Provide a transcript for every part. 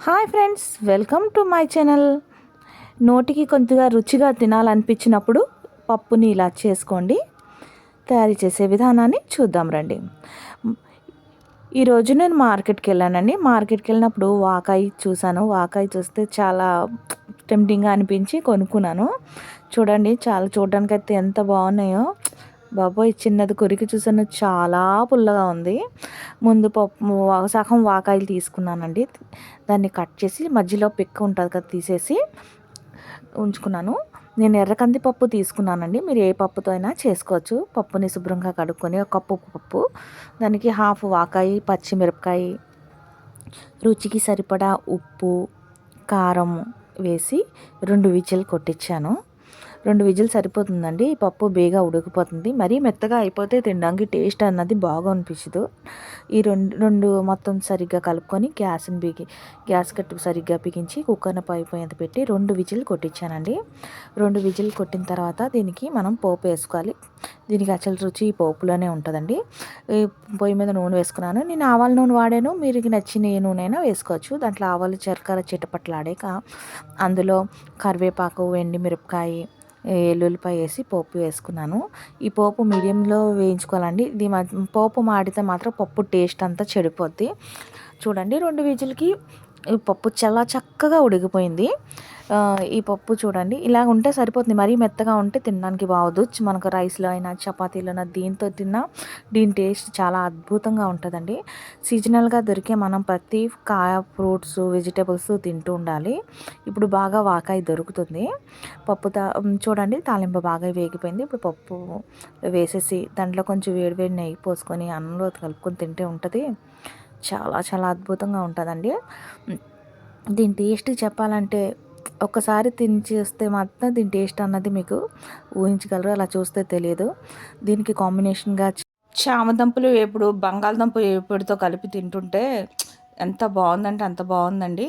Hi friends, welcome to my channel. నోటికి కొద్దిగా రుచిగా తినాలనిపించినప్పుడు పప్పుని ఇలా చేసుకోండి. తయారు చేసే విధానాన్ని చూద్దాం రండి. ఈరోజు నేను మార్కెట్కి వెళ్ళానండి. మార్కెట్కి వెళ్ళినప్పుడు వాకాయ చూశాను. వాకాయ చూస్తే చాలా టెంప్టింగ్గా అనిపించి కొనుక్కున్నాను. చూడండి, చాలా చూడడానికైతే ఎంత బాగున్నాయో. బాబోయ్, చిన్నది కొరికి చూసాను, చాలా పుల్లగా ఉంది. ముందు పప్పు సగం వాకాయలు తీసుకున్నానండి. దాన్ని కట్ చేసి మధ్యలో పిక్క ఉంటుంది కదా, తీసేసి ఉంచుకున్నాను. నేను ఎర్ర కందిపప్పు తీసుకున్నానండి. మీరు ఏ పప్పుతో అయినా చేసుకోవచ్చు. పప్పుని శుభ్రంగా కడుక్కొని ఒక కప్పు పప్పు, దానికి హాఫ్ వాకాయ, పచ్చిమిరపకాయ, రుచికి సరిపడా ఉప్పు, కారం వేసి 2 విజిల్ కొట్టించాను. 2 విజిల్ సరిపోతుందండి. ఈ పప్పు బేగా ఉడికిపోతుంది. మరీ మెత్తగా అయిపోతే తినడానికి టేస్ట్ అన్నది బాగా అనిపించదు. ఈ రెండు మొత్తం సరిగ్గా కలుపుకొని గ్యాస్ కట్టు సరిగ్గా బిగించి కుక్కర్ని పైపోయేంత పెట్టి 2 విజిల్ కొట్టించానండి. 2 విజిల్ కొట్టిన తర్వాత దీనికి మనం పోపు వేసుకోవాలి. దీనికి అసలు రుచి ఈ పోపులోనే ఉంటుందండి. పొయ్యి మీద నూనె వేసుకున్నాను. నేను ఆవాల నూనె వాడాను. మీకు నచ్చిన ఏ నూనె అయినా వేసుకోవచ్చు. దాంట్లో ఆవాలు జీలకర్ర చిటపట్లాడాక అందులో కరివేపాకు, ఎండుమిరపకాయ, ఎల్లుల్లిపాయ వేసి పోపు వేసుకున్నాను. ఈ పోపు మీడియంలో వేయించుకోవాలండి. ఇది పోపు మాడితే మాత్రం పప్పు టేస్ట్ అంతా చెడిపోద్ది. చూడండి, 2 విజిల్కి పప్పు చాలా చక్కగా ఉడికిపోయింది. ఈ పప్పు చూడండి, ఇలా ఉంటే సరిపోతుంది. మరీ మెత్తగా ఉంటే తినడానికి బాగోదు. మనకు రైస్లో అయినా చపాతీలో అయినా దీంతో తిన్నా దీని టేస్ట్ చాలా అద్భుతంగా ఉంటుందండి. సీజనల్గా దొరికే మనం ప్రతి కాయ, ఫ్రూట్స్, వెజిటేబుల్స్ తింటూ ఉండాలి. ఇప్పుడు బాగా వాకాయ దొరుకుతుంది. పప్పు చూడండి, తాలింపు బాగా వేగిపోయింది. ఇప్పుడు పప్పు వేసేసి దాంట్లో కొంచెం వేడివేడి నెయ్యి పోసుకొని అన్నంలో కలుపుకొని తింటే ఉంటుంది. చాలా చాలా అద్భుతంగా ఉంటుందండి. దీని టేస్ట్ చెప్పాలంటే ఒక్కసారి తిని చేస్తే మాత్రం దీని టేస్ట్ అన్నది మీకు ఊహించగలరు. అలా చూస్తే తెలియదు. దీనికి కాంబినేషన్గా చామదుంపలు వేపుడు, బంగాళదుంప వేపుడుతో కలిపి తింటుంటే ఎంత బాగుందంటే అంత బాగుందండి.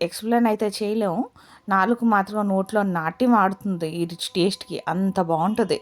ఎక్స్ప్లెయిన్ అయితే చేయలేము. నాలుగు మాత్రం నోట్లో నాటి మాడుతుంది ఈ టేస్ట్కి. అంత బాగుంటుంది.